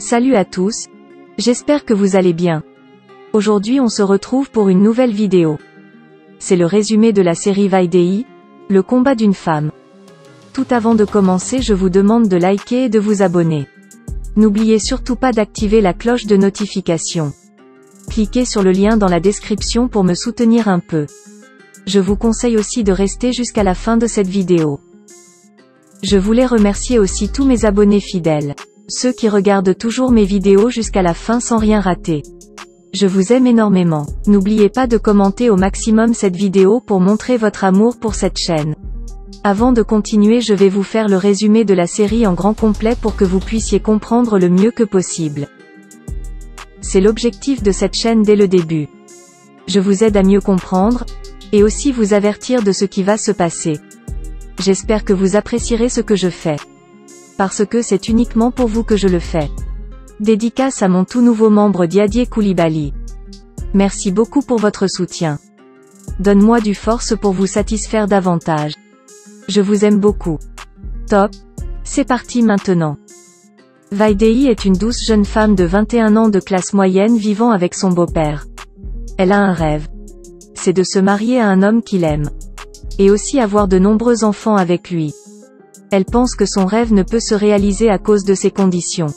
Salut à tous, j'espère que vous allez bien. Aujourd'hui on se retrouve pour une nouvelle vidéo. C'est le résumé de la série Vaidéhi, le combat d'une femme. Tout avant de commencer, je vous demande de liker et de vous abonner. N'oubliez surtout pas d'activer la cloche de notification. Cliquez sur le lien dans la description pour me soutenir un peu. Je vous conseille aussi de rester jusqu'à la fin de cette vidéo. Je voulais remercier aussi tous mes abonnés fidèles. Ceux qui regardent toujours mes vidéos jusqu'à la fin sans rien rater. Je vous aime énormément. N'oubliez pas de commenter au maximum cette vidéo pour montrer votre amour pour cette chaîne. Avant de continuer, je vais vous faire le résumé de la série en grand complet pour que vous puissiez comprendre le mieux que possible. C'est l'objectif de cette chaîne dès le début. Je vous aide à mieux comprendre, et aussi vous avertir de ce qui va se passer. J'espère que vous apprécierez ce que je fais. Parce que c'est uniquement pour vous que je le fais. Dédicace à mon tout nouveau membre Diadier Koulibaly. Merci beaucoup pour votre soutien. Donne-moi du force pour vous satisfaire davantage. Je vous aime beaucoup. Top. C'est parti maintenant. Vaidéhi est une douce jeune femme de 21 ans de classe moyenne vivant avec son beau-père. Elle a un rêve. C'est de se marier à un homme qu'il aime. Et aussi avoir de nombreux enfants avec lui. Elle pense que son rêve ne peut se réaliser à cause de ses conditions.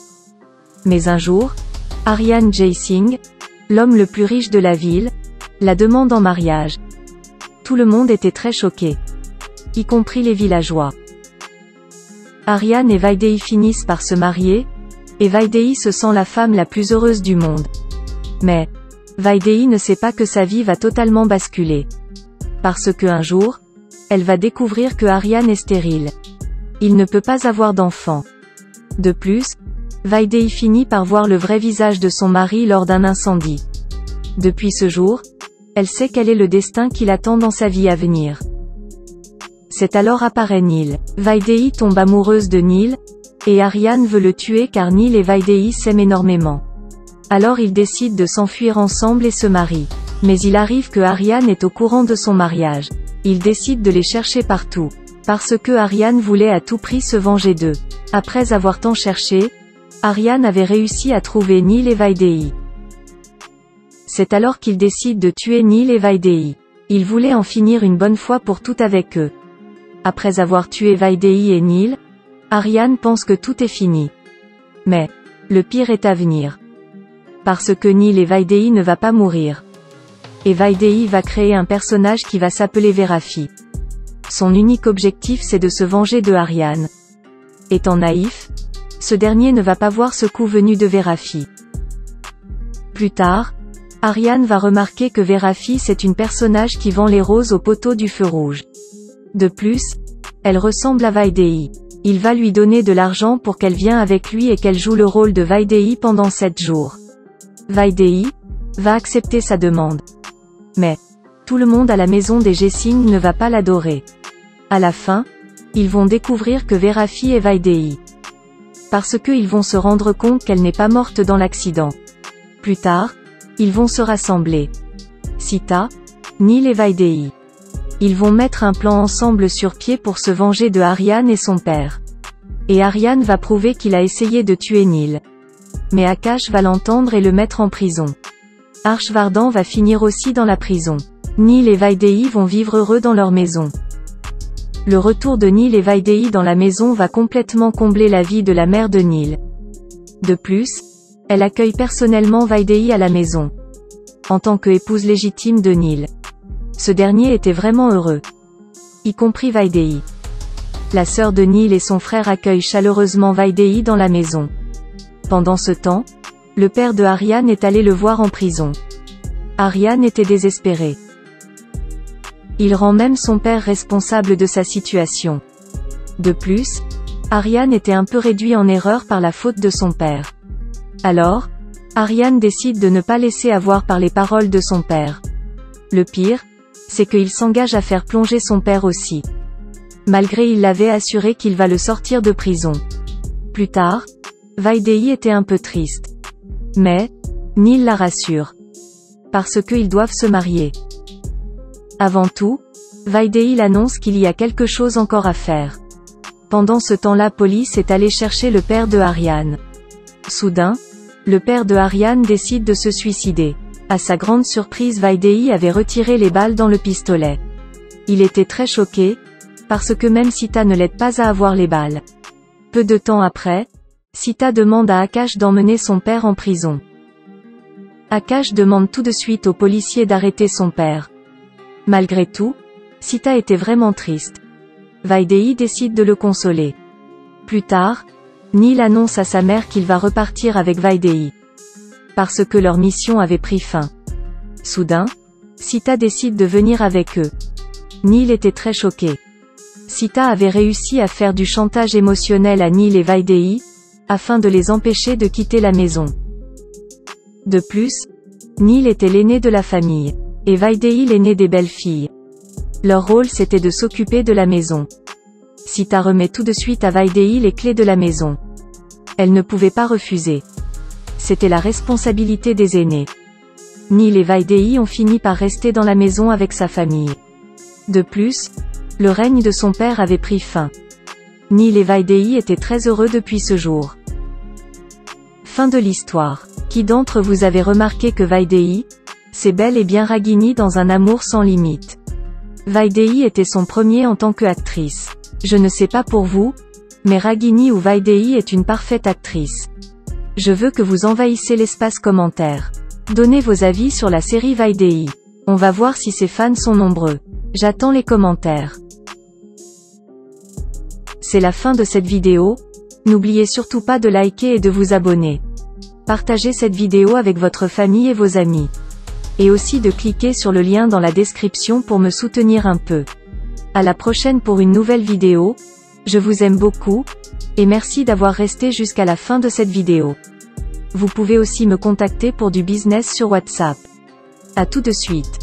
Mais un jour, Aryan Jaisingh, l'homme le plus riche de la ville, la demande en mariage. Tout le monde était très choqué. Y compris les villageois. Aryan et Vaidéhi finissent par se marier, et Vaidéhi se sent la femme la plus heureuse du monde. Mais, Vaidéhi ne sait pas que sa vie va totalement basculer. Parce que un jour, elle va découvrir que Aryan est stérile. Il ne peut pas avoir d'enfant. De plus, Vaidéhi finit par voir le vrai visage de son mari lors d'un incendie. Depuis ce jour, elle sait quel est le destin qui l'attend dans sa vie à venir. C'est alors apparaît Nil. Vaidéhi tombe amoureuse de Nil, et Aryan veut le tuer car Nil et Vaidéhi s'aiment énormément. Alors ils décident de s'enfuir ensemble et se marient. Mais il arrive que Aryan est au courant de son mariage. Il décide de les chercher partout. Parce que Aryan voulait à tout prix se venger d'eux. Après avoir tant cherché, Aryan avait réussi à trouver Nil et Vaidéhi. C'est alors qu'il décide de tuer Nil et Vaidéhi. Il voulait en finir une bonne fois pour toutes avec eux. Après avoir tué Vaidéhi et Nil, Aryan pense que tout est fini. Mais, le pire est à venir. Parce que Nil et Vaidéhi ne va pas mourir. Et Vaidéhi va créer un personnage qui va s'appeler Verafi. Son unique objectif c'est de se venger de Aryan. Étant naïf, ce dernier ne va pas voir ce coup venu de Verafi. Plus tard, Aryan va remarquer que Verafi c'est une personnage qui vend les roses au poteau du feu rouge. De plus, elle ressemble à Vaidéhi. Il va lui donner de l'argent pour qu'elle vienne avec lui et qu'elle joue le rôle de Vaidéhi pendant 7 jours. Vaidéhi va accepter sa demande. Mais, tout le monde à la maison des Jaisingh ne va pas l'adorer. À la fin, ils vont découvrir que Verafi est Vaidéhi. Parce qu'ils vont se rendre compte qu'elle n'est pas morte dans l'accident. Plus tard, ils vont se rassembler. Sita, Nil et Vaidéhi. Ils vont mettre un plan ensemble sur pied pour se venger de Aryan et son père. Et Aryan va prouver qu'il a essayé de tuer Nil. Mais Akash va l'entendre et le mettre en prison. Harshvardhan va finir aussi dans la prison. Nil et Vaidéhi vont vivre heureux dans leur maison. Le retour de Nil et Vaidéhi dans la maison va complètement combler la vie de la mère de Nil. De plus, elle accueille personnellement Vaidéhi à la maison. En tant qu'épouse légitime de Nil. Ce dernier était vraiment heureux. Y compris Vaidéhi. La sœur de Nil et son frère accueillent chaleureusement Vaidéhi dans la maison. Pendant ce temps, le père de Aryan est allé le voir en prison. Aryan était désespéré. Il rend même son père responsable de sa situation. De plus, Aryan était un peu réduit en erreur par la faute de son père. Alors, Aryan décide de ne pas laisser avoir par les paroles de son père. Le pire, c'est qu'il s'engage à faire plonger son père aussi. Malgré il l'avait assuré qu'il va le sortir de prison. Plus tard, Vaidéhi était un peu triste. Mais, Nil la rassure. Parce qu'ils doivent se marier. Avant tout, Vaidéhi annonce qu'il y a quelque chose encore à faire. Pendant ce temps-là, police est allée chercher le père de Aryan. Soudain, le père de Ariane décide de se suicider. À sa grande surprise, Vaidéhi avait retiré les balles dans le pistolet. Il était très choqué, parce que même Sita ne l'aide pas à avoir les balles. Peu de temps après, Sita demande à Akash d'emmener son père en prison. Akash demande tout de suite aux policiers d'arrêter son père. Malgré tout, Sita était vraiment triste. Vaidéhi décide de le consoler. Plus tard, Neil annonce à sa mère qu'il va repartir avec Vaidéhi. Parce que leur mission avait pris fin. Soudain, Sita décide de venir avec eux. Neil était très choqué. Sita avait réussi à faire du chantage émotionnel à Neil et Vaidéhi, afin de les empêcher de quitter la maison. De plus, Neil était l'aîné de la famille, et Vaidéhi l'aîné des belles-filles. Leur rôle c'était de s'occuper de la maison. Sita remet tout de suite à Vaidéhi les clés de la maison. Elle ne pouvait pas refuser. C'était la responsabilité des aînés. Neil et Vaidéhi ont fini par rester dans la maison avec sa famille. De plus, le règne de son père avait pris fin. Neil et Vaidéhi étaient très heureux depuis ce jour. Fin de l'histoire. Qui d'entre vous avez remarqué que Vaidéhi, c'est bel et bien Ragini dans Un amour sans limite. Vaidéhi était son premier en tant qu'actrice. Je ne sais pas pour vous, mais Ragini ou Vaidéhi est une parfaite actrice. Je veux que vous envahissiez l'espace commentaire. Donnez vos avis sur la série Vaidéhi. On va voir si ses fans sont nombreux. J'attends les commentaires. C'est la fin de cette vidéo. N'oubliez surtout pas de liker et de vous abonner. Partagez cette vidéo avec votre famille et vos amis. Et aussi de cliquer sur le lien dans la description pour me soutenir un peu. À la prochaine pour une nouvelle vidéo. Je vous aime beaucoup, et merci d'avoir resté jusqu'à la fin de cette vidéo. Vous pouvez aussi me contacter pour du business sur WhatsApp. À tout de suite.